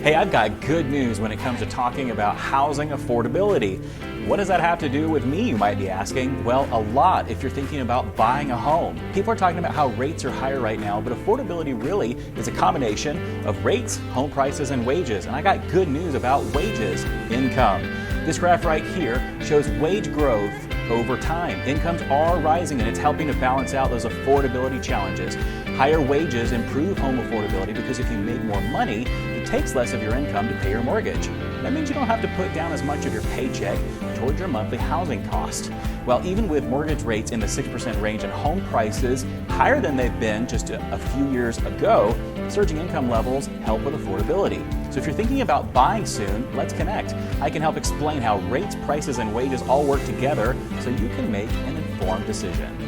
Hey, I've got good news when it comes to talking about housing affordability. What does that have to do with me, you might be asking? Well, a lot if you're thinking about buying a home. People are talking about how rates are higher right now, but affordability really is a combination of rates, home prices, and wages. And I got good news about wages, income. This graph right here shows wage growth over time. Incomes are rising and it's helping to balance out those affordability challenges. Higher wages improve home affordability because if you make more money, it takes less of your income to pay your mortgage. That means you don't have to put down as much of your paycheck towards your monthly housing cost. Well, even with mortgage rates in the 6% range and home prices higher than they've been just a few years ago, surging income levels help with affordability. So if you're thinking about buying soon, let's connect. I can help explain how rates, prices, and wages all work together so you can make an informed decision.